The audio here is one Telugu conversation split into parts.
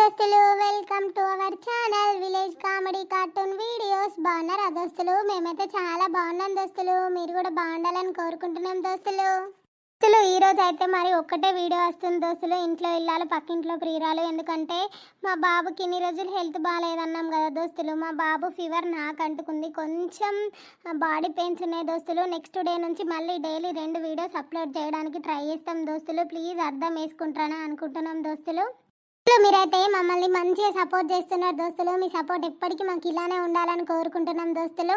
దోస్తులు welcome to our channel village comedy cartoon videos. బాగున్నారా దోస్తులు? మేమైతే చాలా బాగున్నాం దోస్తులు. మీరు కూడా బాగుండాలని కోరుకుంటున్నాం దోస్తులు. దోస్తులు ఈ రోజు అయితే మరి ఒక్కటే వీడియో వస్తుంది దోస్తులు. ఇంట్లో ఇల్లాలు పక్కింట్లో ప్రియురాలు. ఎందుకంటే మా బాబుకి ఇన్ని రోజులు హెల్త్ బాగాలేదన్నాం కదా దోస్తులు. మా బాబు ఫీవర్ నాకు అంటుకుంది, కొంచెం బాడీ పెయిన్స్ ఉన్నాయి దోస్తులు. నెక్స్ట్ డే నుంచి మళ్ళీ డైలీ 2 వీడియోస్ అప్లోడ్ చేయడానికి ట్రై చేస్తాం దోస్తులు. ప్లీజ్ అర్థం వేసుకుంటారని అనుకుంటున్నాం దోస్తులు. మీరైతే మమ్మల్ని మంచిగా సపోర్ట్ చేస్తున్నారు దోస్తులు. మీ సపోర్ట్ ఎప్పటికీ మాకు ఇలానే ఉండాలని కోరుకుంటున్నాం దోస్తులు.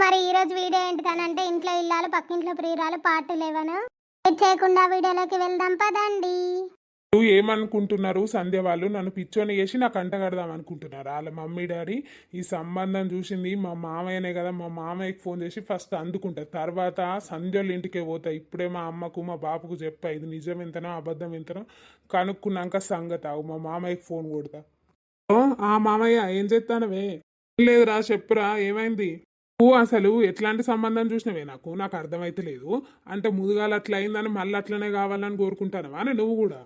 మరి ఈ రోజు వీడియో ఏంటిదనంటే ఇంట్లో ఇల్లాలు పక్కింట్లో ప్రియురాలు పార్ట్ 11. చేయకుండా వీడియోలోకి వెళ్దాం పదండి. ఏమనుకుంటున్నారు? సంధ్య వాళ్ళు నన్ను పిచ్చోని చేసి నాకు అంట కడదాం అనుకుంటున్నారు. వాళ్ళ మమ్మీ డాడీ ఈ సంబంధం చూసింది మా మామయ్యనే కదా, మా మామయ్యకి ఫోన్ చేసి ఫస్ట్ అందుకుంటారు, తర్వాత సంధ్యోళ్ళ ఇంటికే పోతా. ఇప్పుడే మా అమ్మకు మా బాపుకు చెప్పా ఇది నిజం ఎంతనో అబద్ధం ఎంతనో కనుక్కున్నాక సంగతి ఆవు మా మామయ్యకి ఫోన్ కొడతా. ఆ మామయ్య ఏం చేస్తానవే? లేదురా చెప్పురా ఏమైంది? నువ్వు అసలు ఎట్లాంటి సంబంధం చూసినవే? నాకు అర్థమైతే లేదు. అంటే ముదుగాలు అట్లా అయిందని మళ్ళీ అట్లనే కావాలని కోరుకుంటానవా అని నువ్వు కూడా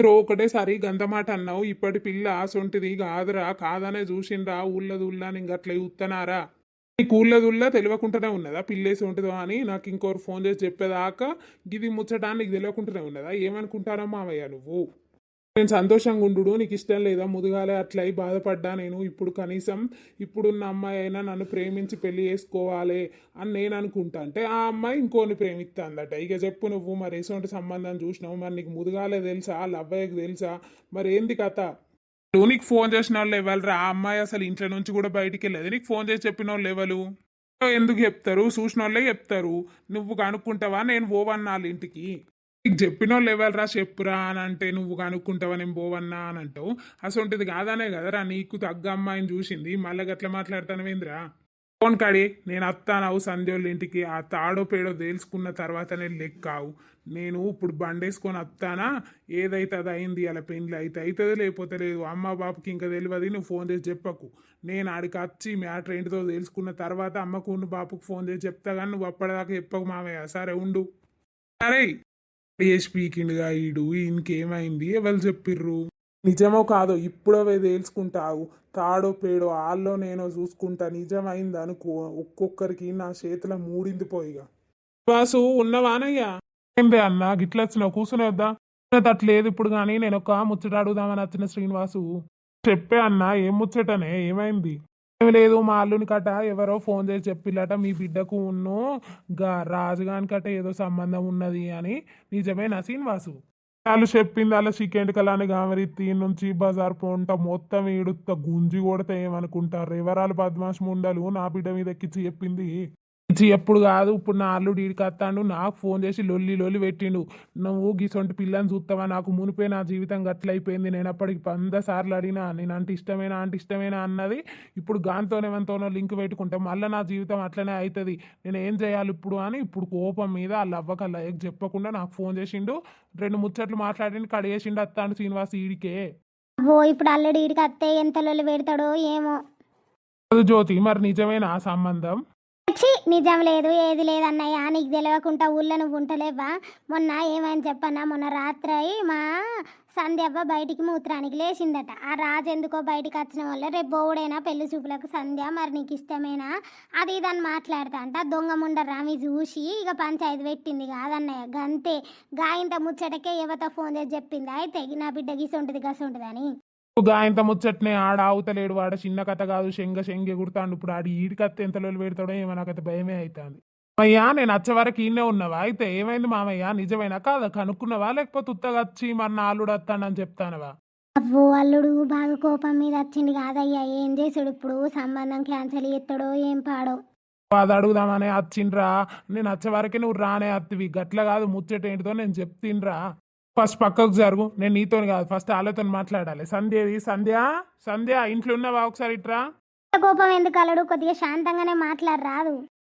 ఒకటేసారి గంత మాట అన్నావు. ఇప్పటి పిల్ల సొంటిది కాదురా, కాదనే చూసిండ్రా ఊళ్ళది ఉల్లా ఇంక అట్లా ఉత్తనారా? నీకు ఊళ్ళదుల్లా తెలియకుండానే ఉన్నదా పిల్లేసి ఉంటుందో అని నాకు ఇంకోరు ఫోన్ చేసి చెప్పేదాకా ఇది ముచ్చటా నీకు తెలియకుండానే ఉన్నదా? ఏమనుకుంటారమ్మా అవయ్యా నువ్వు? నేను సంతోషంగా ఉండు, నీకు ఇష్టం లేదా ముదుగాలే అట్లా అయి బాధపడ్డా నేను. ఇప్పుడు కనీసం ఇప్పుడున్న అమ్మాయి అయినా నన్ను ప్రేమించి పెళ్లి చేసుకోవాలి అని నేను అనుకుంటా అంటే ఆ అమ్మాయి ఇంకోని ప్రేమిస్తుందట. ఇక చెప్పు నువ్వు మరి ఎటువంటి సంబంధం చూసినావు? మరి నీకు ముదుగాలే తెలుసా? లవ్వయ్యకి తెలుసా? మరి ఏంది కథ? నువ్వు నీకు ఫోన్ చేసిన వాళ్ళు ఎవరు? ఆ అమ్మాయి అసలు ఇంట్లో నుంచి కూడా బయటికి వెళ్ళదు. నీకు ఫోన్ చేసి చెప్పిన వాళ్ళు ఎవరు? ఎందుకు చెప్తారు? చూసిన వాళ్ళే చెప్తారు. నువ్వు కనుక్కుంటావా నేను పోవన్నా వాళ్ళ ఇంటికి? నీకు చెప్పిన వాళ్ళు ఎవరురా చెప్పురా అని అంటే నువ్వు కనుక్కుంటావా నేను పోవన్నా అని అంటావు. అసొంటిది కాదనే కదరా నీకు తగ్గ అమ్మాయిని చూసింది, మళ్ళీ గట్లా మాట్లాడతానవేంద్రా? ఫోన్ కాడి నేను అత్తానావు సంధ్యోళ్ళ ఇంటికి. ఆ తాడో పేడో తేల్చుకున్న తర్వాత నేను లెక్కావు. నేను ఇప్పుడు బండేసుకొని వస్తానా? ఏదైతే అది అయింది, అలా పెళ్ళి అయితే అవుతుంది, లేకపోతే లేదు. అమ్మ బాపుకి ఇంకా తెలియదు, నువ్వు ఫోన్ చేసి చెప్పకు. నేను ఆడికి వచ్చి మ్యాటర్ ఏంటిదో తెలుసుకున్న తర్వాత అమ్మకు బాపుకు ఫోన్ చేసి చెప్తా కానీ నువ్వు అప్పటిదాకా చెప్పకు మామయ్య. సరే ఉండు. సరే స్పీకిండ్గా ఈడు ఇంకేమైంది? ఎవరు చెప్పిర్రు? నిజమో కాదో ఇప్పుడవే తేల్చుకుంటావు. తాడో పేడో ఆల్లో నేనో చూసుకుంటా. నిజమైంది అనుకో ఒక్కొక్కరికి నా చేతిలో మూడింది పోయిగా. వాసు ఉన్నవానయ్యా? ఏంటి అన్న గిట్ల వచ్చినావు? కూర్చునే వద్దా? అట్లేదు ఇప్పుడు కానీ నేను ఒక ముచ్చట అడుగుదామని వచ్చిన శ్రీనివాసు. చెప్పే అన్న ఏం ముచ్చటనే? ఏమైంది? ఏమి లేదు, మా అల్లుని కట ఎవరో ఫోన్ చేసి చెప్పిల్లట మీ బిడ్డకు రాజుగాని కట ఏదో సంబంధం ఉన్నది అని. నిజమేనా శ్రీనివాసు? వాళ్ళు చెప్పింది అలా చికెన్ కలాని గామరిత్తి నుంచి బజార్ పోంట మొత్తం ఈడుత్త గుంజి కొడితే ఏమనుకుంటారు? ఎవరాలు బద్మాష్ ముండలు నా బిడ్డ మీద ఎక్కించి చెప్పింది. ఇచ్చి ఎప్పుడు కాదు, ఇప్పుడు నా అల్లుడు ఈడికి వస్తాడు, నాకు ఫోన్ చేసి లొల్లి లొల్లి పెట్టిండు. నువ్వు గిసొంటి పిల్లని చూస్తావా? నాకు మునిపే నా జీవితం గట్లయిపోయింది. నేను అప్పటికి 100 సార్లు అడిగినా నేను అంటే ఇష్టమేనా అన్నది. ఇప్పుడు గాంతోనేమంతోనో లింక్ పెట్టుకుంటే మళ్ళీ నా జీవితం అట్లనే అవుతుంది. నేను ఏం చేయాలి ఇప్పుడు అని ఇప్పుడు కోపం మీద వాళ్ళ అవ్వకల్లా చెప్పకుండా నాకు ఫోన్ చేసిండు. 2 ముచ్చట్లు మాట్లాడి కడిగేసిండు వస్తాడు శ్రీనివాస్ ఈడికే. ఓ ఇప్పుడు అల్లుడు ఈడికి అత్తే ఎంత లొల్లి పెడతాడో ఏమో. జ్యోతి మరి నిజమేనా ఆ సంబంధం? నిజం లేదు, ఏది లేదన్నయ్య. నీకు తెలియకుండా ఊళ్ళో నువ్వు ఉంటలేవా? మొన్న ఏమైంది చెప్పన్నా? మొన్న రాత్రి మా సంధ్యవ్వ బయటికి మూత్రానికి లేచిందట. ఆ రాజు ఎందుకో బయటికి వచ్చిన వల్ల రేపు బోవుడైనా పెళ్లి చూపులకు సంధ్య మరి నీకు ఇష్టమేనా అది ఇదని మాట్లాడతా అంట. దొంగ ముండ రామి చూసి ఇక పంచాయతీ పెట్టింది కాదన్నయ్య. గంతే గాయంత ముచ్చటకే యువత ఫోన్ చేసి చెప్పింది. అయితే నా బిడ్డ గీసొంటిది గసొంటిది అని. గాయంత ముచ్చట్నే ఆడ ఆవుతలేడు. వాడ చిన్న కథ కాదు, శంగ గుర్తాండు. ఇప్పుడు ఆడి ఈడికత్త ఎంత లోలు పెడతాడో ఏమో, నాకైతే భయమే అవుతుంది. అయ్యా నేను వచ్చే వరకు ఈయనే ఉన్నావా? అయితే ఏమైంది మామయ్య? నిజమైనా కాదా కనుక్కున్నావా? లేకపోతే ఉత్తగా వచ్చి మరి నా అల్లుడు వస్తాడని చెప్తానవా? అవ్వో అల్లుడు బాగా కోపం మీద వచ్చింది కాదయ్యా. ఏం చేసాడు ఇప్పుడు? సంబంధం క్యాన్సిల్ చేస్తాడో ఏం పాడో. అది అడుగుదామనే వచ్చిండ్రా. నేను వచ్చే వరకే నువ్వు రానే అత్తివి. గట్ల కాదు ముచ్చట ఏంటిదో నేను చెప్తిన్రా. ఫస్ట్ పక్కకు జరుగు. నేను నీతో కాదు, ఫస్ట్ వాళ్ళతో మాట్లాడాలి. సంధ్య ఇంట్లో ఉన్నావా? ఒకసారి ఇట్రా. కోపం ఎందుకు అల్లుడు? కొద్దిగా శాంతంగానే మాట్లాడరాదు.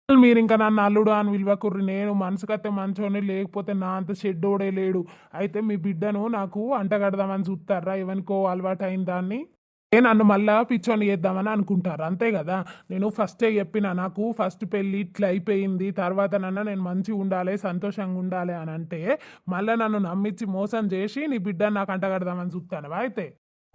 మీరు ఇంకా నన్ను అల్లుడు అని విలువకుర్రి. నేను మనసుకైతే మంచోని, లేకపోతే నా అంత షెడ్డోడే లేడు. అయితే మీ బిడ్డను నాకు అంటగడదామని చూస్తారా? ఎవరికో అలవాటు అయిన దాన్ని నన్ను మళ్ళా పిచ్చోని చేద్దామని అనుకుంటారు, అంతే కదా? నేను ఫస్టే చెప్పిన నాకు ఫస్ట్ పెళ్ళి ఇట్లా అయిపోయింది, తర్వాత నేను మంచిగా ఉండాలి, సంతోషంగా ఉండాలి అని అంటే మళ్ళీ నన్ను నమ్మించి మోసం చేసి నీ బిడ్డను నాకు అంటగడదామని చూస్తాను. అయితే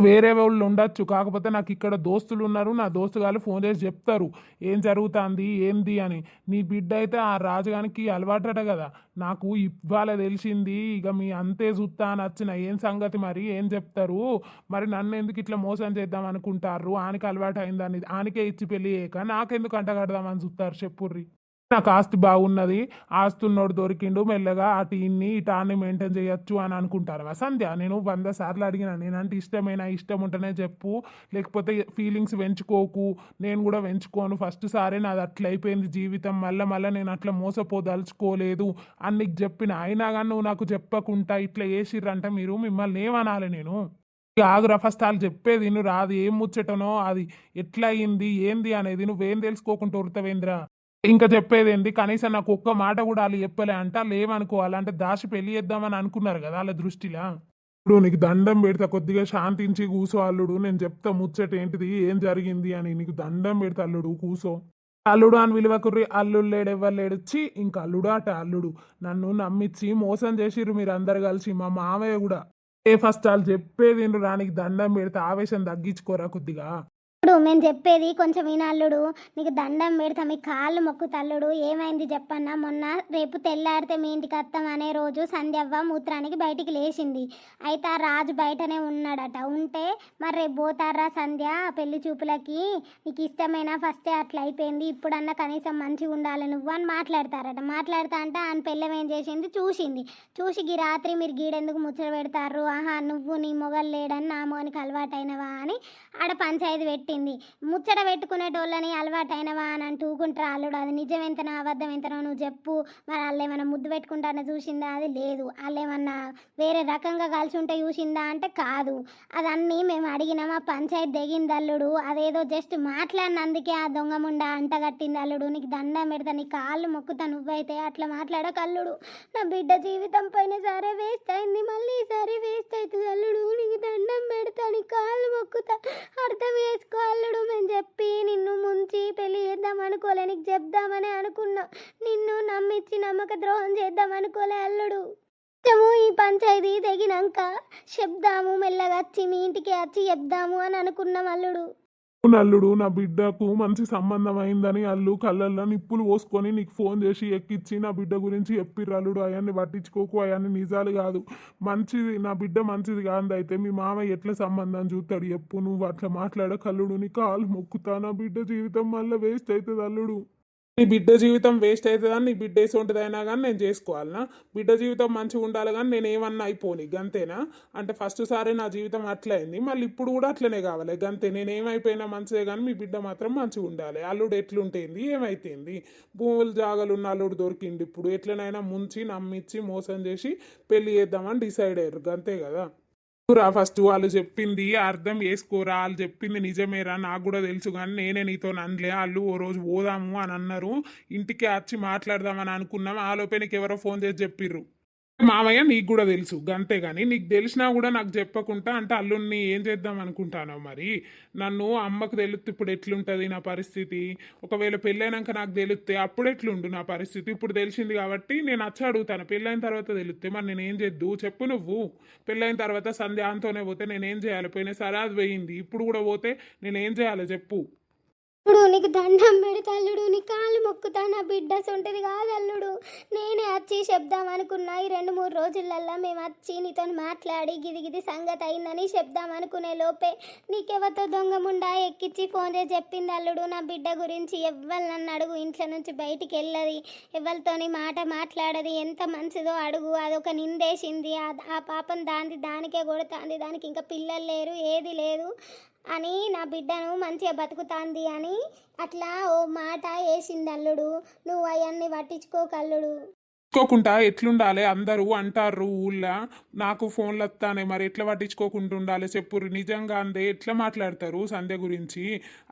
వేరే వాళ్ళు ఉండొచ్చు, కాకపోతే నాకు ఇక్కడ దోస్తులు ఉన్నారు, నా దోస్తు గారు ఫోన్ చేసి చెప్తారు ఏం జరుగుతుంది ఏంది అని. నీ బిడ్డ అయితే ఆ రాజుగానికి అలవాటట కదా, నాకు ఇవాళ తెలిసింది, ఇక మీ అంతే చూస్తా అని వచ్చిన. ఏం సంగతి మరి ఏం చెప్తారు మరి, నన్ను ఎందుకు ఇట్లా మోసం చేద్దాం అనుకుంటారు, ఆనికి అలవాటు అయిందని ఆనికే ఇచ్చి పెళ్ళి చేయక నాకెందుకు అంటగడదామని చూస్తారు చెప్పుర్రి. నాకు ఆస్తి బాగున్నది, ఆస్తి ఉన్నోడు దొరికిండు, మెల్లగా అటు ఇన్ని ఇటాన్ని మెయింటైన్ చేయొచ్చు అని అనుకుంటారు సంధ్య. నేను 100 సార్లు అడిగిన, నేనంటే ఇష్టమైనా ఇష్టం ఉంటేనే చెప్పు, లేకపోతే ఫీలింగ్స్ పెంచుకోకు. నేను కూడా పెంచుకోను, ఫస్ట్ సారే నాది అట్లా అయిపోయింది జీవితం, మళ్ళీ మళ్ళీ నేను అట్లా మోసపోదలుచుకోలేదు అని నీకు చెప్పిన. అయినా కానీ నువ్వు నాకు చెప్పకుండా ఇట్లా చేసిర్రంటే మీరు మిమ్మల్ని ఏమనాలి నేను. ఇక ఆగురా, ఫస్ట్ వాళ్ళు చెప్పేది నువ్వు రాదు, ఏం ముచ్చటనో అది ఎట్లా అయింది ఏంది అనేది నువ్వేం తెలుసుకోకుండా ఉడతావేంద్రా. ఇంకా చెప్పేది ఏంది, కనీసం నాకు ఒక్క మాట కూడా వాళ్ళు చెప్పలే అంటే వాళ్ళు ఏమనుకోవాలి అంటే దాచి పెళ్లి చేద్దామని అనుకున్నారు కదా వాళ్ళ దృష్టిలో. ఇప్పుడు నీకు దండం పెడతా, కొద్దిగా శాంతించి కూసో అల్లుడు, నేను చెప్తా ముచ్చట ఏంటిది ఏం జరిగింది అని. నీకు దండం పెడతా అల్లుడు కూసో. అల్లుడు అని విలువకుర్రి, అల్లుడు లేడు ఎవ్వరు లేడుచ్చి, ఇంకా అల్లుడు అట అల్లుడు. నన్ను నమ్మించి మోసం చేసిర్రు మీరు అందరు కలిసి, మా మామయ్య కూడా. ఫస్ట్ వాళ్ళు చెప్పేది రానికి దండం పెడితే ఆవేశం తగ్గించుకోరా కొద్దిగా. ఇప్పుడు మేము చెప్పేది కొంచెం వినల్లుడు, నీకు దండం పెడతా, మీ కాళ్ళు మొక్కు తల్లుడు. ఏమైంది చెప్పన్నా, మొన్న రేపు తెల్లాడితే మీ ఇంటికి వస్తాం అనే రోజు సంధ్యవ్వ మూత్రానికి బయటికి లేచింది. అయితే ఆ రాజు బయటనే ఉన్నాడట. ఉంటే మరి రేపు పోతారా సంధ్య పెళ్లి చూపులకి, నీకు ఇష్టమైనా ఫస్టే అట్లా అయిపోయింది, ఇప్పుడన్నా కనీసం మంచిగా ఉండాలి నువ్వు అని మాట్లాడతారట. మాట్లాడతా అంటే ఆయన పెళ్ళం ఏం చేసింది చూసింది. చూసి ఈ రాత్రి మీరు గీడెందుకు ముచ్చట పెడతారు, ఆహా నువ్వు నీ మొగలు లేడని నా మొగనికి అలవాటైనవా అని ఆడ పంచాయతీ పెట్టింది. ముచ్చట పెట్టుకునేటోళ్ళని అలవాటైనవా అని అంటూకుంటారు అల్లుడు. అది నిజం ఎంతనో అబద్ధం ఎంతనో నువ్వు చెప్పు. మరి వాళ్ళు ఏమన్నా ముద్దు పెట్టుకుంటానే చూసిందా, అది లేదు. వాళ్ళు ఏమన్నా వేరే రకంగా కలిసి ఉంటే చూసిందా అంటే కాదు. అదన్నీ మేము అడిగినాం, ఆ పంచాయతీ దిగింది అల్లుడు. అదేదో జస్ట్ మాట్లాడినందుకే ఆ దొంగముండ అంటగట్టింది అల్లుడు. నీకు దండం పెడతా, నీ కాళ్ళు మొక్కుతా, నువ్వైతే అట్లా మాట్లాడక అల్లుడు. నా బిడ్డ జీవితం పైన సరే వేస్ట్ అయింది, మళ్ళీ సరే వేస్ట్ అవుతుంది అల్లుడు. నీకు దండం పెడతా, నీ కాళ్ళు మొక్కుతా, అర్థం చేసుకో అల్లుడు. మేము చెప్పి నిన్ను ముంచి పెళ్లి చేద్దాం అనుకోలే, నీకు చెప్దామని అనుకున్నా. నిన్ను నమ్మించి నమ్మక ద్రోహం చేద్దాం అనుకోలే అల్లుడు. ఈ పంచాయతీ తెగినాక చెప్దాము, మెల్లగా వచ్చి మీ ఇంటికి వచ్చి చెప్దాము అని అనుకున్నాం అల్లుడు. అల్లుడు, నా బిడ్డకు మంచి సంబంధం అయిందని అల్లు కళ్ళల్లో నిప్పులు పోసుకొని నీకు ఫోన్ చేసి ఎక్కిచ్చి నా బిడ్డ గురించి చెప్పిర్రు అల్లుడు. అవన్నీ పట్టించుకోకు, అవన్నీ నిజాలు కాదు. మంచిది, నా బిడ్డ మంచిది కాదు. అయితే మీ మామయ్య ఎట్లా సంబంధం చూస్తాడు చెప్పు, నువ్వు అట్లా మాట్లాడక అల్లుడు. నీ కాలు మొక్కుతా, నా బిడ్డ జీవితం మళ్ళీ వేస్ట్ అవుతుంది అల్లుడు. నీ బిడ్డ జీవితం వేస్ట్ అవుతుందని నీ బిడ్డ వేసి ఉంటుందైనా కానీ నేను చేసుకోవాలనా? బిడ్డ జీవితం మంచిగా ఉండాలి కానీ నేను ఏమన్నా అయిపోని గంతేనా? అంటే ఫస్ట్ సారి నా జీవితం అట్లా అయింది, మళ్ళీ ఇప్పుడు కూడా అట్లనే కావాలి గంతే. నేను ఏమైపోయినా మంచిదే కానీ మీ బిడ్డ మాత్రం మంచిగా ఉండాలి. అల్లుడు ఎట్లుంటేంది ఏమైతేంది, భూములు జాగాలు ఉన్న అల్లుడు దొరికింది. ఇప్పుడు ఎట్లనైనా ముంచి నమ్మించి మోసం చేసి పెళ్లి చేద్దామని డిసైడ్ అయ్యారు గంతే కదా. రా ఫస్ట్ వాళ్ళు చెప్పింది అర్థం చేసుకోరా, వాళ్ళు చెప్పింది నిజమేరా, నాకు కూడా తెలుసు కానీ నేనే నీతో అనలే. వాళ్ళు ఓ రోజు పోదాము అని అన్నారు, ఇంటికి వచ్చి మాట్లాడదామని అనుకున్నాం. ఆ లోపే నీకు ఎవరో ఫోన్ చేసి చెప్పిర్రు. మామయ్య నీకు కూడా తెలుసు గంతే, కానీ నీకు తెలిసినా కూడా నాకు చెప్పకుండా అంటే అల్లుడిని ఏం చేద్దాం అనుకుంటానో మరి. నన్ను అమ్మకు తెలుస్తే ఇప్పుడు ఎట్లుంటుంది నా పరిస్థితి, ఒకవేళ పెళ్ళైనాక నాకు తెలుస్తే అప్పుడు ఎట్లుండు నా పరిస్థితి. ఇప్పుడు తెలిసింది కాబట్టి నేను వచ్చి అడుగుతాను, పెళ్ళైన తర్వాత తెలుస్తే మరి నేను ఏం చేద్దు చెప్పు నువ్వు. పెళ్ళైన తర్వాత సంధ్యాంతోనే పోతే నేనేం చేయాలి, పోయినసారి అది పోయింది, ఇప్పుడు కూడా పోతే నేనేం చేయాలి చెప్పు. ఇప్పుడు నీకు దండం పెడతా అల్లుడు, నీ కాళ్ళు మొక్కుతా, నా బిడ్డ సొంటిది కాదు అల్లుడు. నేనే వచ్చి చెప్దాం అనుకున్నా. ఈ 2-3 రోజులల్లా మేము వచ్చి నీతో మాట్లాడి గిది సంగతి అయిందని చెప్దాం అనుకునే లోపే నీకెవరితో దొంగముండా ఎక్కించి ఫోన్ చేసి చెప్పింది అల్లుడు. నా బిడ్డ గురించి ఎవ్వరు నన్ను అడుగు, ఇంట్లో నుంచి బయటికి వెళ్ళది, ఎవరితోని మాట్లాడది, ఎంత మంచిదో అడుగు, అదొక నిందేసింది. ఆ పాపం దానికే కొడుతుంది, దానికి ఇంకా పిల్లలు లేరు ఏది లేదు అని, నా బిడ్డను మంచిగా బతుకుతాంది అని అట్లా ఓ మాట వేసింది అల్లుడు. నువ్వు అవన్నీ పట్టించుకోకల్లుడు. పట్టించుకోకుండా ఎట్లుండాలి, అందరూ అంటారు ఊళ్ళో నాకు ఫోన్లు వస్తానే, మరి ఎట్లా పట్టించుకోకుండా ఉండాలి చెప్పుర్రు. నిజంగా అందే ఎట్లా మాట్లాడతారు సంధ్య గురించి.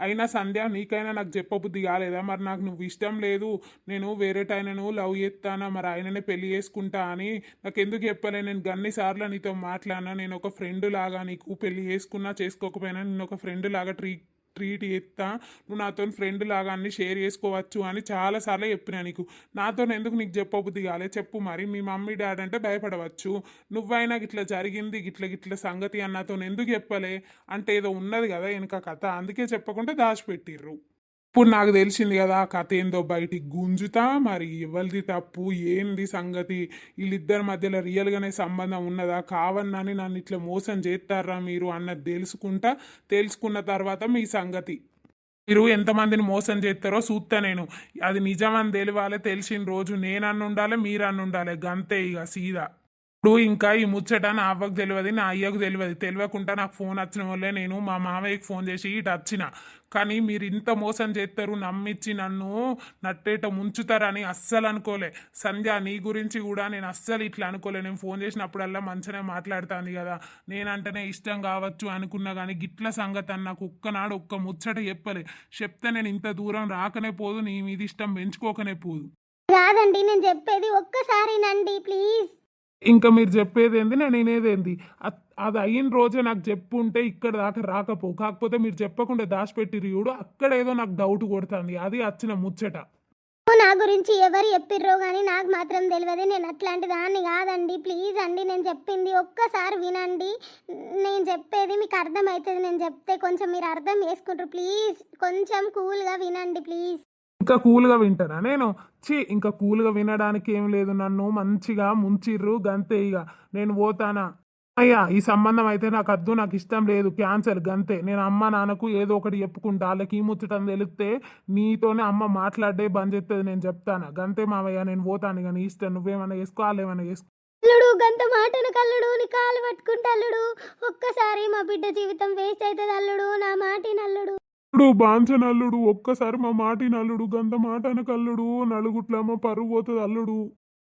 అయినా సంధ్య నీకైనా నాకు చెప్పబుద్ధి కాలేదా మరి, నాకు నువ్వు ఇష్టం లేదు, నేను వేరేటైనను లవ్ చేస్తానా, మరి ఆయననే పెళ్లి చేసుకుంటా అని నాకు ఎందుకు చెప్పలే? నేను గన్నిసార్లు నీతో మాట్లాడినా, నేను ఒక ఫ్రెండ్ లాగా నీకు పెళ్లి చేసుకున్నా చేసుకోకపోయినా నేను ఒక ఫ్రెండ్ లాగా ట్రీట్ చేస్తా, నువ్వు నాతో ఫ్రెండ్ లాగా అన్ని షేర్ చేసుకోవచ్చు అని చాలాసార్లు చెప్పినా నీకు. నాతో ఎందుకు నీకు చెప్పబుద్ధి కాలే చెప్పు. మరి మీ మమ్మీ డాడీ అంటే భయపడవచ్చు, నువ్వైనా గిట్లా జరిగింది గిట్ల గిట్ల సంగతి అని నాతో ఎందుకు చెప్పలే అంటే ఏదో ఉన్నది కదా వెనుక కథ, అందుకే చెప్పకుండా దాచిపెట్టిర్రు. ఇప్పుడు నాకు తెలిసింది కదా ఆ కథ ఏందో బయటికి గుంజుతా. మరి ఎవరిది తప్పు ఏంది సంగతి, వీళ్ళిద్దరి మధ్యలో రియల్గానే సంబంధం ఉన్నదా కావన్నని నన్ను ఇట్లా మోసం చేస్తారా మీరు అన్నది తెలుసుకున్న తర్వాత మీ సంగతి, మీరు ఎంతమందిని మోసం చేస్తారో చూస్తా నేను. అది నిజమని తెలియాలి, తెలిసిన రోజు నేనన్ను ఉండాలి మీరన్ను ఉండాలి, గంతే ఇక సీదా. ఇప్పుడు ఇంకా ఈ ముచ్చట నా అవ్వకు తెలియదు, నా అయ్యకు తెలియకుండా నాకు ఫోన్ వచ్చిన వల్లే నేను మా మామయ్యకి ఫోన్ చేసి ఇటు వచ్చిన. కానీ మీరు ఇంత మోసం చేస్తారు, నమ్మించి నన్ను నట్టేట ముంచుతారని అస్సలు అనుకోలే. సంధ్య నీ గురించి కూడా నేను అస్సలు ఇట్లా అనుకోలే. నేను ఫోన్ చేసినప్పుడల్లా మంచిగానే మాట్లాడుతుంది కదా, నేనంటేనే ఇష్టం కావచ్చు అనుకున్నా. కానీ గిట్ల సంగతి అని నాకు ఒక్కనాడు ఒక్క ముచ్చట చెప్పలే. చెప్తే నేను ఇంత దూరం రాకనే పోదు, నీ మీద ఇష్టం పెంచుకోకనే పోదు. కాదండి నేను చెప్పేది ఒక్కసారి నండి ప్లీజ్. ఇంకా మీరు చెప్పేది ఏంది నేను వినేదేంది? అది అయిన రోజే నాకు చెప్పుంటే ఇక్కడ దాకా రాకపో. కాకపోతే మీరు చెప్పకుండా దాచిపెట్టిరు చూడు, అక్కడ ఏదో నాకు డౌట్ కొడుతుంది, అది వచ్చిన ముచ్చట. నా గురించి ఎవరు చెప్పిర్రో కానీ నాకు మాత్రం తెలియదు. నేను అట్లాంటి దాన్ని కాదండి, ప్లీజ్ అండి. నేను చెప్పింది ఒక్కసారి వినండి. నేను చెప్పేది మీకు అర్థమవుతుంది. నేను చెప్తే కొంచెం మీరు అర్థం చేసుకుంటారు. ప్లీజ్ కొంచెం కూల్గా వినండి ప్లీజ్. ఇంకా కూల్గా వింటానా నేను? ఇంకా కూల్గా వినడానికి ఏం లేదు, నన్ను మంచిగా ముంచిర్రు గంతే. ఇక నేను పోతానా? అయ్యా ఈ సంబంధం అయితే నాకు వద్దు, నాకు ఇష్టం లేదు, క్యాన్సర్ గంతే. నేను అమ్మ నాన్నకు ఏదో ఒకటి చెప్పుకుంటా, వాళ్ళకి ఈ ముచ్చటం తెలిస్తే నీతోనే అమ్మ మాట్లాడే బంద్ చేస్తుంది, నేను చెప్తాను గంతే మావయ్య. నేను పోతాను ఇక, నీ ఇష్టం, నువ్వేమన్నా చేసుకో వాళ్ళేమన్నా చేసుకో. అల్లుడు గంత మాటను కల్లుడు, నీ కాలు పట్టుకుంటా అల్లుడు. ఒక్కసారి మా బిడ్డ జీవితం వేస్ట్ అవుతుంది అల్లుడు, నా మాటిని అల్లుడు. ఇప్పుడు బాంచనల్లుడు ఒక్కసారి మా మాటి నల్లుడు, గంత మాట అనకల్లుడు, నలుగుట్లమ్మ పరువు పోతుంది అల్లుడు.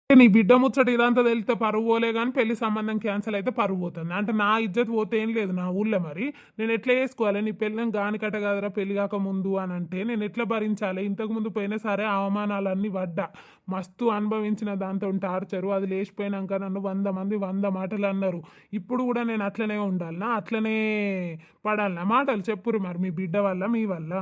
నీ బిడ్డ ముచ్చట ఇదంతా తెలిస్తే పరువు పోలే, కానీ పెళ్లి సంబంధం క్యాన్సిల్ అయితే పరువు పోతుంది. అంటే నా ఇజ్జత్ పోతే ఏం లేదు నా ఊళ్ళో. మరి నేను ఎట్లా చేసుకోవాలి? నీ పెళ్ళం గానికట కదరా పెళ్లి కాక ముందు అని అంటే నేను ఎట్లా భరించాలి? ఇంతకుముందు పోయినా సరే అవమానాలన్నీ పడ్డా, మస్తు అనుభవించిన దాంతో టార్చరు. అది లేచిపోయినాక నన్ను 100 మంది 100 మాటలు అన్నారు. ఇప్పుడు కూడా నేను అట్లనే ఉండాలనా, అట్లనే పడాలనా మాటలు? చెప్పురు మరి మీ బిడ్డ వల్ల మీ వల్ల.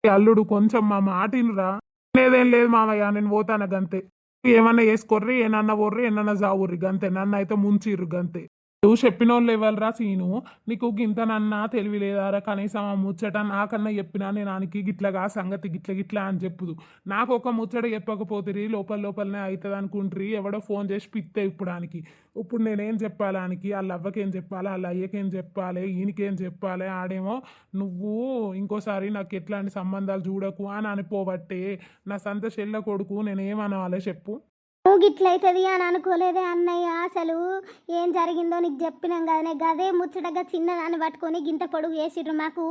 అల్లుడు కొంచెం మా మాటినురా. లేదేం లేదు మామయ్య, నేను పోతాను గంతే. ఏమన్నా వేసుకోర్రి, ఏమన్నా వర్రి, ఏమన్నా జావుర్రి గంతే. నన్ను అయితే ముంచిర్రు గంతే. నువ్వు చెప్పిన వాళ్ళు ఇవ్వాలరా సీను, నీకు గింతనన్నా తెలివి లేదారా? కనీసం ఆ ముచ్చట నాకన్నా చెప్పినా నేను ఆనికి గిట్లగా సంగతి గిట్ల గిట్లా అని చెప్పుదు. నాకు ఒక ముచ్చట చెప్పకపోతే లోపలనే అవుతుంది అనుకుంటారు. ఎవడో ఫోన్ చేసి పిత్తే ఇప్పుడానికి. ఇప్పుడు నేనేం చెప్పాలి ఆనికి? వాళ్ళ అవ్వకేం చెప్పాలి, వాళ్ళ అయ్యకేం చెప్పాలి, ఈయనకేం చెప్పాలి? ఆడేమో నువ్వు ఇంకోసారి నాకు ఎట్లాంటి సంబంధాలు చూడకు అని అనిపోబట్టే నా సంత చెల్ల కొడుకు, నేనేమనాలి చెప్పు? నువ్వు గిట్లయితుంది అని అనుకోలేదే అన్నయ్య. అసలు ఏం జరిగిందో నీకు చెప్పినాం కదనే, గదే ముచ్చటగా చిన్నదాన్ని పట్టుకొని గింత పొడుగు వేసిర్రు. మాకు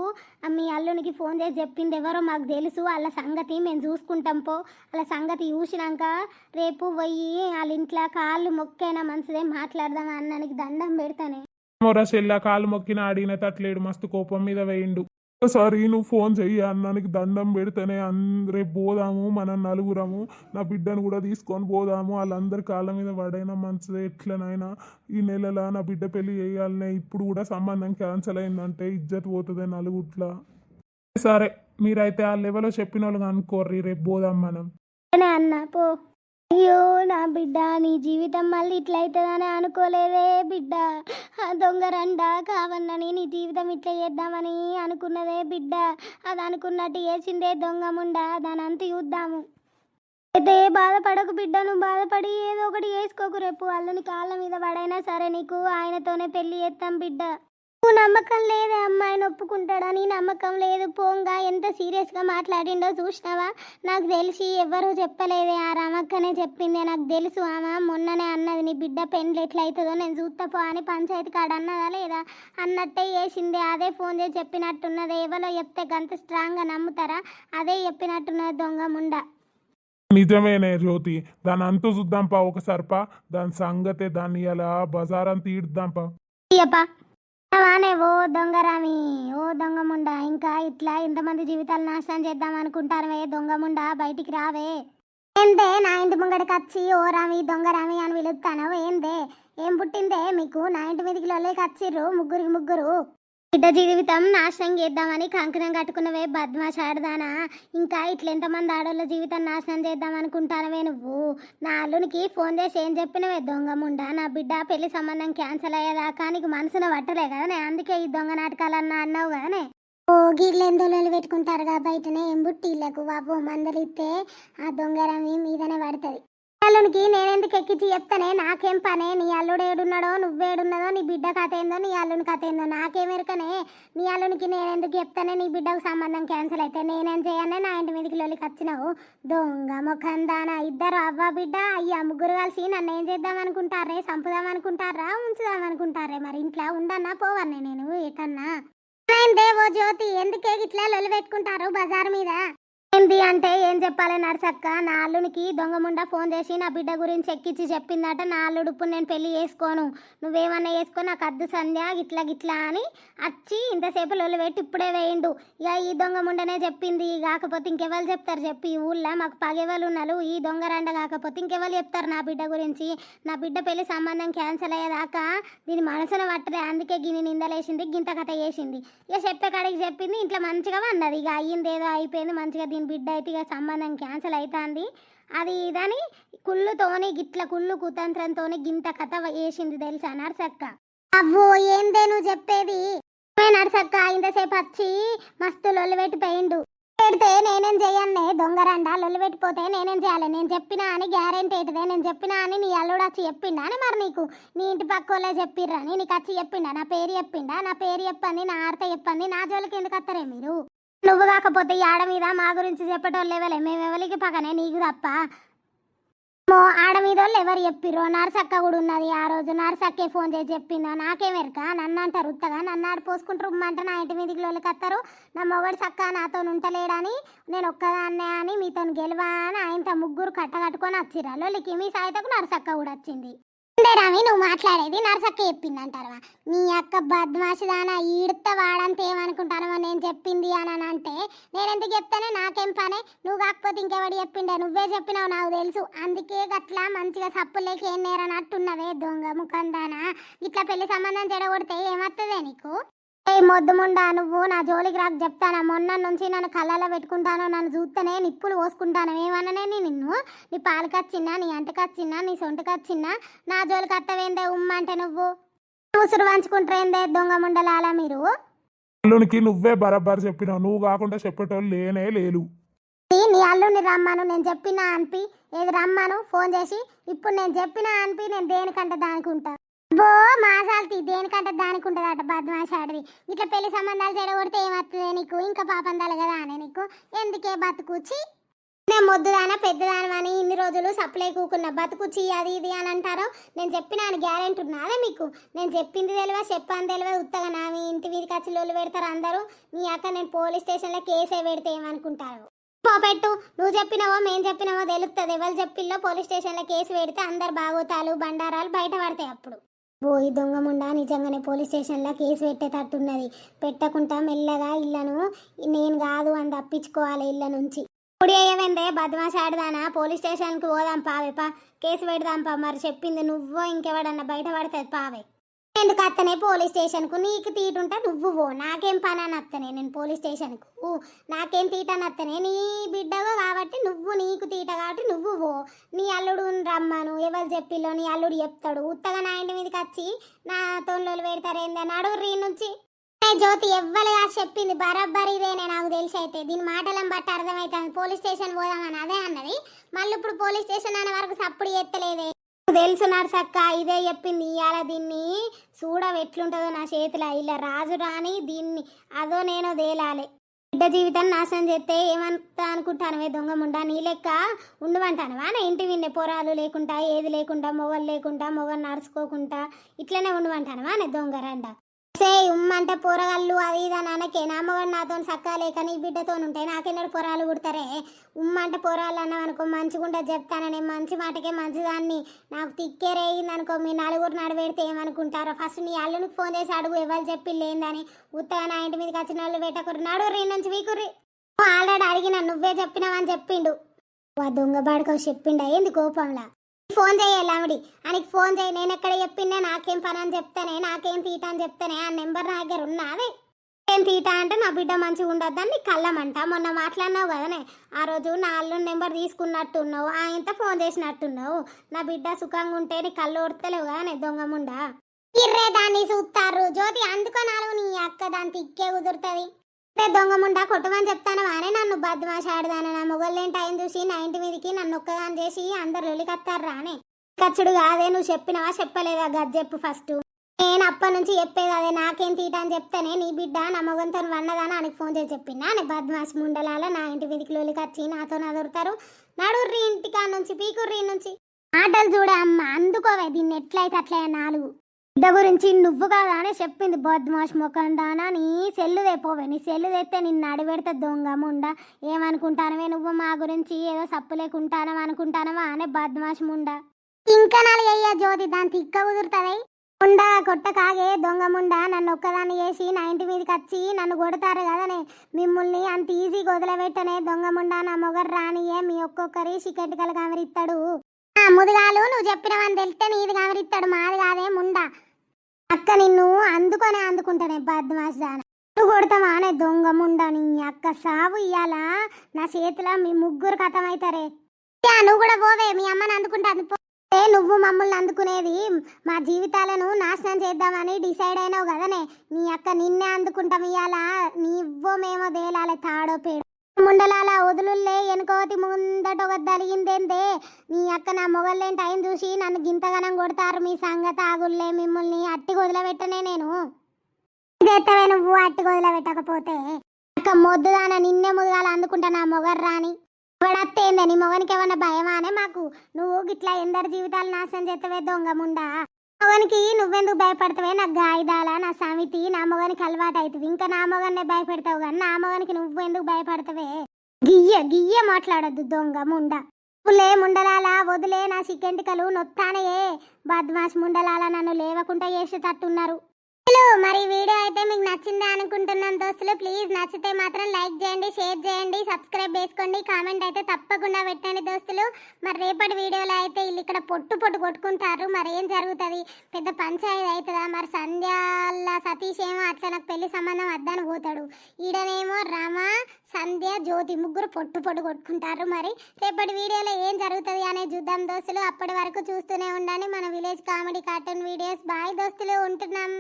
మీ అల్లునికి ఫోన్ చేసి చెప్పింది ఎవరో మాకు తెలుసు, వాళ్ళ సంగతి మేము చూసుకుంటాం పో. వాళ్ళ సంగతి చూసినాక రేపు పోయి వాళ్ళ ఇంట్లో కాళ్ళు మొక్కైనా మంచిదే మాట్లాడదాం అన్నానికి దండం పెడతానే. మొర చెల్ల కాలు మొక్కిన అడిగిన తట్లేడు, మస్తు కోపం మీద వేయిండు. ఒకసారి నువ్వు ఫోన్ చెయ్యి అన్నానికి దండం పెడితేనే రేపు పోదాము మనం నలుగురము, నా బిడ్డను కూడా తీసుకొని పోదాము, వాళ్ళందరి కాళ్ళ మీద పడైనా మంచిదే. ఎట్లనైనా ఈ నెలలో నా బిడ్డ పెళ్లి చేయాలనే. ఇప్పుడు కూడా సంబంధం క్యాన్సిల్ అయిందంటే ఇజ్జత్ పోతుంది నలుగుట్లా. సరే మీరైతే ఆ లెవెల్లో చెప్పిన వాళ్ళు అనుకోర్రి, రేపు పోదాం మనం. అన్న పో. అయ్యో నా బిడ్డ, నీ జీవితం మళ్ళీ ఇట్లయితుందని అనుకోలేదే బిడ్డ. ఆ దొంగ రండా కావన్నని నీ జీవితం ఇట్లా చేద్దామని అనుకున్నదే బిడ్డ. అది అనుకున్నట్టు చేసిందే దొంగ ముండా, దాని అంత చూద్దాము. అయితే బాధపడకు బిడ్డ, నువ్వు బాధపడి ఏదో ఒకటి చేసుకోకు. రేపు అల్లుని కాళ్ళ మీద పడైనా సరే నీకు ఆయనతోనే పెళ్లి చేస్తాం బిడ్డ. నువ్వు నమ్మకం లేదే అమ్మాయిని ఒప్పుకుంటాడని? నమ్మకం లేదు పోంగా. ఎంత సీరియస్గా మాట్లాడిండో చూసినావా? నాకు తెలిసి ఎవ్వరూ చెప్పలేదే, ఆ రమక్కనే చెప్పిందే. నాకు తెలుసు, ఆమె మొన్ననే అన్నది నీ బిడ్డ పెండ్లు ఎట్లయితుందో నేను చూస్తపో అని పంచాయతీ కాడ అన్నదా లేదా? అన్నట్టే చేసిందే. అదే ఫోన్ చేసి చెప్పినట్టున్నది. ఎవరో చెప్తే గంత స్ట్రాంగ్గా నమ్ముతారా? అదే చెప్పినట్టున్నది దొంగ ముండ. నిజమేనే జ్యోతి, దాని అంతు చూద్దాంపా ఒకసారిపా. దాని సంగతే, దాన్ని ఇలా బజారంతా ఈడ్దాంపా. వానే ఓ దొంగరామి, ఓ దొంగముండా, ఇంకా ఇట్లా ఇంతమంది జీవితాలు నాశనం చేద్దాం అనుకుంటారవే దొంగముండా, బయటికి రావే. ఏందే నా ఇంటి ముంగడికి వచ్చి ఓ రామి దొంగరామి అని పిలుస్తాను? ఏందే ఏం పుట్టిందే మీకు? నా ఇంటి మీదకి లొల్లేకి వచ్చిర్రు ముగ్గురు. బిడ్డ జీవితం నాశనం చేద్దామని కంకణం కట్టుకున్నవే బద్మాష్ ఆడదానా. ఇంకా ఇట్లా ఎంతమంది ఆడోళ్ళ జీవితం నాశనం చేద్దాం అనుకుంటానవే నువ్వు. నా అల్లునికి ఫోన్ చేసి ఏం చెప్పినవే దొంగముండా, నా బిడ్డ పెళ్లి సంబంధం క్యాన్సిల్ అయ్యేదాకా నీకు మనసున పట్టలే కదనే, అందుకే ఈ దొంగ నాటకాలన్నా అన్నావు కదనే. ఓ గీళ్ళు ఎందోళ్ళు పెట్టుకుంటారుగా బయటనే ఎంబుట్టీళ్ళకు బాబు మందలిస్తే ఆ దొంగరమి మీదనే పడుతుంది. అల్లునికి నేనెందుకు ఎక్కించి చెప్తానే, నాకేం పనే, నీ అల్లుడు ఏడున్నాడో నువ్వేడున్నదో, నీ బిడ్డ కథ ఏందో నీ అల్లుని కథ ఏందో నాకేమెరకనే. నీ అల్లునికి నేనెందుకు చెప్తానే, నీ బిడ్డకు సంబంధం క్యాన్సిల్ అయితే నేనేం చేయనే, నా ఇంటి మీదకి లోలికి వచ్చినావు దొంగ ముఖందానా. ఇద్దరు అవ్వ బిడ్డ అయ్యా ముగ్గురు కలిసి నన్ను ఏం చేద్దాం అనుకుంటారే, చంపుదాం అనుకుంటారా, ఉంచుదాం అనుకుంటారే. మరి ఇంట్లో ఉండన్నా పోవన్నే నేను ఎటన్నా. ఓ జ్యోతి ఎందుకే ఇట్లా లొలి పెట్టుకుంటారు బజార్ మీద? ఏంటి అంటే ఏం చెప్పాలి నర్సక్క, నా అల్లునికి దొంగముండా ఫోన్ చేసి నా బిడ్డ గురించి ఎక్కించి చెప్పిందట. నా అల్లుడు ఇప్పుడు నేను పెళ్లి చేసుకోను, నువ్వేమన్నా చేసుకో, నాకు అద్దు సంధ్య గిట్లా గిట్లా అని వచ్చి ఇంతసేపు లొల్లి పెట్టి ఇప్పుడే వేయండు. ఇక ఈ దొంగముండనే చెప్పింది, కాకపోతే ఇంకెవరు చెప్తారు చెప్పి, ఈ ఊళ్ళో మాకు పగెవరు ఉన్నారు, ఈ దొంగరండ కాకపోతే ఇంకెవరు చెప్తారు నా బిడ్డ గురించి. నా బిడ్డ పెళ్లి సంబంధం క్యాన్సిల్ అయ్యేదాకా దీని మనసున పట్టలే, అందుకే గిని నిందలేసింది, గింత కథ చేసింది. ఇక చెప్పే కాడికి చెప్పింది, ఇంట్లో మంచిగా అన్నది. ఇక అయ్యింది ఏదో అయిపోయింది, మంచిగా బిడ్డ అయితే ఇక సంబంధం క్యాన్సిల్ అవుతుంది అది ఇదని కుళ్ళుతోని గిట్ల కుళ్ళు కుతంత్రంతోని గింత కథ వేసింది తెలుసా నర్సక్క. అవ్వో ఏందే నువ్వు చెప్పేది? నర్సక్క ఇంతసేపు వచ్చి మస్తు లొల్లి పెట్టిపోయిండు. పెడితే నేనేం చెయ్యన్నే దొంగరండ, లొల్లి పెట్టిపోతే నేనేం చేయాలి? నేను చెప్పినా అని గ్యారెంటీ ఏంటిదే? నేను చెప్పినా అని నీ అల్లుడు వచ్చి చెప్పిండా అని? మరి నీకు నీ ఇంటి పక్క వాళ్ళే చెప్పిర్రా అని నీకు వచ్చి చెప్పిండా? నా పేరు చెప్పిండా? నా పేరు చెప్పండి, నా ఆర్త చెప్పండి, నా జోలికి ఎందుకు వస్తారే మీరు? నువ్వు కాకపోతే ఈ ఆడ మీద మా గురించి చెప్పేటోళ్ళు ఎవరే? మేము ఎవరికి పక్కనే నీకు తప్ప. ఆడ మీద వాళ్ళు ఎవరు చెప్పిర్రో? నర్సక్క కూడా ఉన్నది ఆ రోజు, నర్సక్కే ఫోన్ చేసి చెప్పిందో నాకేమెరక. నన్ను అంటారు ఉత్తగా, నన్ను ఆడ పోసుకుంటారు ఉమ్మంటే నా ఇంటి మీదకి లోళ్ళకి వస్తారు. నా మొగడు సక్క నాతో ఉంటలేడని, నేను ఒక్కదాన్నే అని మీతో గెలవా అని ఆయనతో ముగ్గురు కట్టకట్టుకొని వచ్చిర్రా లోళ్ళకి. మీ సాయితకు నర్సక్క కూడా వచ్చింది. రామి నువ్వు మాట్లాడేది నర్సక్క చెప్పిందంటారా? నీ అక్క బద్మాషిదానా, ఈడుత వాడంతా ఏమనుకుంటానో నేను చెప్పింది అని అంటే నేనెందుకు చెప్తానే, నాకేం పనే? నువ్వు కాకపోతే ఇంకెవడు చెప్పిండే? నువ్వే చెప్పినావు నాకు తెలుసు, అందుకే గట్లా మంచిగా సప్పులేకి ఏం నేరనట్టున్నదే దొంగ ముఖందానా. ఇట్లా పెళ్లి సంబంధం చెడగొడితే ఏమవుతుందే నీకు? ఏ మొద్దుముండా, నువ్వు నా జోలికి రాకు చెప్తానా. మొన్న నుంచి నన్ను కళ్ళలో పెట్టుకుంటాను, నన్ను చూస్తేనే నిప్పులు పోసుకుంటాను. ఏమన్నానే నిన్ను? నీ పాలకచ్చిన్నా, నీ అంటకచ్చిన్నా, నీ సొంటకచ్చిన్నా నా జోలికి అత్తవేందే ఉమ్మంటే? నువ్వు ఉసురు వంచుకుంటారేందే దొంగ ముండలాలా మీరు? అల్లునికి నువ్వే బరాబర్ చెప్పినావు, నువ్వు కాకుండా చెప్పేటోళ్ళు లేనే లేరు. నీ అల్లుని రమ్మను, నేను చెప్పినా అనిపి ఏది రమ్మను ఫోన్ చేసి. ఇప్పుడు నేను చెప్పినా అనిపి నేను దేనికంటే దానికి ఉంటా. బో మాసాల్తి దేనికంటే దానికి ఉంటుందట బద్మాషాడివి. ఇట్లా పెళ్లి సంబంధాలు చెడగొడితే ఏమవుతుంది నీకు? ఇంకా పాపం తలగదా అనే నీకు? ఎందుకే బతుకుచి? నేను మొద్దుదానా పెద్దదానమని ఇన్ని రోజులు సప్లై కూకున్న బతుకుచి అది ఇది అని అంటారో? నేను చెప్పిన అని గ్యారెంటీ ఉన్నదే మీకు? నేను చెప్పింది తెలివా, చెప్పాను తెలివా, ఉత్తగా నా మీ ఇంటి వీధికి వచ్చి లోళ్ళు పెడతారు అందరూ. నీ అక్క నేను పోలీస్ స్టేషన్లో కేసే పెడితే ఏమనుకుంటారు? పోపెట్టు, నువ్వు చెప్పినావో మేము చెప్పినావో తెలుస్తుంది. ఎవరు చెప్పిల్లో పోలీస్ స్టేషన్లో కేసు పెడితే అందరు బాగోతాలు బండారాలు బయట పడతాయి. అప్పుడు ఓ ఈ దొంగముండా నిజంగానే పోలీస్ స్టేషన్లో కేసు పెట్టేటట్టున్నది. పెట్టకుండా మెల్లగా ఇళ్ళను నేను కాదు అని తప్పించుకోవాలి ఇళ్ళ నుంచి. ఇప్పుడు ఏమైందే బద్మాష్ ఆడదానా? పోలీస్ స్టేషన్కి పోదాం పావేపా, కేసు పెడదాంపా. మరి చెప్పింది నువ్వో ఇంకెవడన్నా బయట పడుతుంది పావే. ఎందుకు అత్తనే పోలీస్ స్టేషన్కు? నీకు తీటుంటే నువ్వు పో, నాకేం పని అని అత్తనే నేను పోలీస్ స్టేషన్కు? నాకేం తీటని అత్తనే? నీ బిడ్డగా కాబట్టి నువ్వు, నీకు తీట కాబట్టి నువ్వు పో. నీ అల్లుడు రమ్మను, ఎవరు చెప్పిల్లో నీ అల్లుడు చెప్తాడు. ఉత్తగా నా ఇంటి మీదకి వచ్చి నా తోళ్ళు పెడతారేందని అడుగుర్రీ నుంచి. జ్యోతి ఎవ్వరుగా చెప్పింది బరాబర్ ఇదేనే నాకు తెలిసి. అయితే దీని మాటలను బట్టి అర్థమవుతుంది పోలీస్ స్టేషన్ పోదామని అదే అన్నది. మళ్ళీ ఇప్పుడు పోలీస్ స్టేషన్ అనే వరకు సప్పుడు ఎత్తలేదే. తెలుసు నర్సక్క ఇదే చెప్పింది. ఇవాళ దీన్ని చూడవు ఎట్లుంటుందో నా చేతిలో. ఇలా రాజు రాని దీన్ని అదో నేనో తేలాలి. బిడ్డ జీవితం నాశనం చేస్తే ఏమంతా అనుకుంటానవే దొంగముండా? నీ లెక్క ఉండమంటానవా? నా ఇంటి విన్నే పొరాలు లేకుండా, ఏది లేకుండా, మొగలు లేకుండా, మొగలు నడుచుకోకుండా ఇట్లనే ఉండమంటానవా నే దొంగరండ? ఉమ్మంటే పొరగళ్ళు అది ఇది అని అనకే. నా మొగడు నాతో సక్కా లేక నీ బిడ్డతో ఉంటాయి, నాకెన్నడు పొరాలు కుడతారే? ఉమ్మంటే పొరాలు అన్నావు అనుకో మంచిగుంటే చెప్తానని, మంచి మాటకే మంచిదాన్ని. నాకు తిక్కేరేయింది అనుకో మీ నలుగురు నడబెడితే ఏమనుకుంటారో? ఫస్ట్ నీ అల్లునికి ఫోన్ చేసి అడుగు ఎవరు చెప్పి లేదని. ఉత్తగా నా ఇంటి మీదకి వచ్చిన వాళ్ళు పెట్టకుర్రి, నడుర్రి నుంచి వీకుర్రి. ఆల్రెడీ అడిగిన నువ్వే చెప్పినావని చెప్పిండు. ఆ దొంగ బాడుకో చెప్పిండా ఏంది కోపంలా? ఫోన్ చేయాలి ఆవిడి ఆయనకి ఫోన్ చేయి. నేను ఎక్కడ చెప్పిందే, నాకేం పని అని చెప్తానే, నాకేం తీట అని చెప్తానే. ఆ నెంబర్ నా దగ్గర ఉన్నదే. ఏం తీట అంటే నా బిడ్డ మంచిగా ఉండొద్దని నీకు కళ్ళమంట. మొన్న మాట్లాడినావు కదనే, ఆ రోజు నా అల్లుడి నెంబర్ తీసుకున్నట్టున్నావు, ఆయనతో ఫోన్ చేసినట్టున్నావు. నా బిడ్డ సుఖంగా ఉంటే నీ కళ్ళు ఓడతలేవు కదనే దొంగముండా. ఇర్రే దాన్ని చూస్తారు జ్యోతి, అందుకోనాలు నీ అక్క దాని తిక్కే కుదురుతుంది. దొంగముండా కొట్టమని చెప్తాను వానే నన్ను బద్మాషాడదాను. నా మొగల్లేని టైం చూసి నా ఇంటి మీదకి నన్ను ఒక్కదాని చేసి అందరు లొలికత్తారు రానే. ఖర్చుడు కాదే, నువ్వు చెప్పినవా చెప్పలేదా గజ్జెప్పు ఫస్ట్. నేను అప్పటి నుంచి చెప్పేది అదే, నాకేం తీట అని చెప్తేనే నీ బిడ్డ నా మొగంతో వన్నదాని ఆయనకి ఫోన్ చేసి చెప్పినా నే బద్మాష్ ముండలాల నా ఇంటి మీదకి లొలికచ్చి నాతో నదురుతారు. నడుర్రి ఇంటికా నుంచి పీకుర్రి నుంచి ఆటలు చూడే అమ్మ, అందుకోవే దీన్ని ఎట్లయితే అట్లే 4 బిడ్డ గురించి నువ్వు కాదానే చెప్పింది బద్మాష్ మొకండానా. నీ సెల్లు తెపోవే, నీ సెల్లు తెస్తే నిన్ను అడిపెడితే దొంగ ముండ. ఏమనుకుంటానవే నువ్వు మా గురించి, ఏదో సప్పు లేకుంటానవా అనుకుంటానవా అనే బద్మాష్ ముండ. ఇంకా 4 అయ్యా జ్యోతి, దాని తిక్క కుదురుతుంది. ముండా కొట్ట కాగే దొంగ ముండా, నన్ను ఒక్కదాన్ని చేసి నా ఇంటి మీదకి వచ్చి నన్ను కొడతారు కదనే. మిమ్మల్ని అంత ఈజీగా వదిలిపెట్టనే దొంగ ముండా. నా మొగరు రానియే మీ ఒక్కొక్కరి చికెట్కలు గమరిస్తాడు. ముదిగాలు నువ్వు చెప్పినవని తెలిస్తే నీది గమరిస్తాడు, మాది కాదే ముండా. అక్క నిన్ను అందుకుంటానే బద్మాష్ దాన. నువ్వు కొడతావా అనే దొంగ ముండా, నీ అక్క సావు ఇయ్యాల నా చేతిలో మీ ముగ్గురు కథమవుతారే. నువ్వు కూడా పోవే, మీ అమ్మని అందుకుంటాను. నువ్వు మమ్మల్ని అందుకునేది మా జీవితాలను నాశనం చేద్దామని డిసైడ్ అయినావు కదనే. నీ అక్క నిన్నే అందుకుంటాం ఇయ్యాల. నీవో మేమో దేలాలే తాడో పేడో ముండలాల వదులులే. వెనుకోతి ముందట ఒక దలిగిందేందే. నీ అక్క నా మొగల్లేని టైం చూసి నన్ను గింతగనం కొడతారు. మీ సంగతి ఆగుల్లే, మిమ్మల్ని అట్టి వదిలిపెట్టనే నేను. చేస్తావే నువ్వు అట్టి వదిలిపెట్టకపోతే. అక్క మొద్దుదాన నిన్నే ముదుగాల అందుకుంటా నా మొగరు రాని. వాడత్తేందే నీ మొగనికి ఏమన్నా భయమా అనే మాకు? నువ్వు గిట్లా ఎందరి జీవితాలు నాశనం చేస్తావే దొంగ ముండా. మొగనికి నువ్వెందుకు భయపడతావే? నా గాయిదాల నా సమితి నా మొగనికి అలవాటు అవుతుంది. ఇంకా నా మొగన్నే భయపెడతావు కానీ నా మొగనికి నువ్వెందుకు భయపడతావే? గియ్య మాట్లాడద్దు దొంగ ముండా. పుల్లే ముండలాల వదిలే, నా చికెంటికలు నొత్తానయే. బద్మాష్ ముండలాల నన్ను లేవకుండా చేసేటట్టున్నారు. మరి వీడియో అయితే మీకు నచ్చిందా అనుకుంటున్నాను దోస్తులు. ప్లీజ్ నచ్చితే మాత్రం లైక్ చేయండి, షేర్ చేయండి, సబ్స్క్రైబ్ చేసుకోండి, కామెంట్ అయితే తప్పకుండా పెట్టండి దోస్తులు. మరి రేపటి వీడియోలో అయితే వీళ్ళు ఇక్కడ పొట్టు కొట్టుకుంటారు. మరి ఏం జరుగుతుంది? పెద్ద పంచాయతీ అవుతుందా? మరి సంధ్యాల సతీష్ ఏమో అట్లా నాకు పెళ్లి సంబంధం వద్దని పోతాడు. ఈడనేమో రమ సంధ్య జ్యోతి ముగ్గురు పొట్టు కొట్టుకుంటారు. మరి రేపటి వీడియోలో ఏం జరుగుతుంది అనేది చూద్దాం దోస్తులు. అప్పటి వరకు చూస్తూనే ఉండండి మన village comedy cartoon videos. Bye దోస్తులు, ఉంటున్నాం.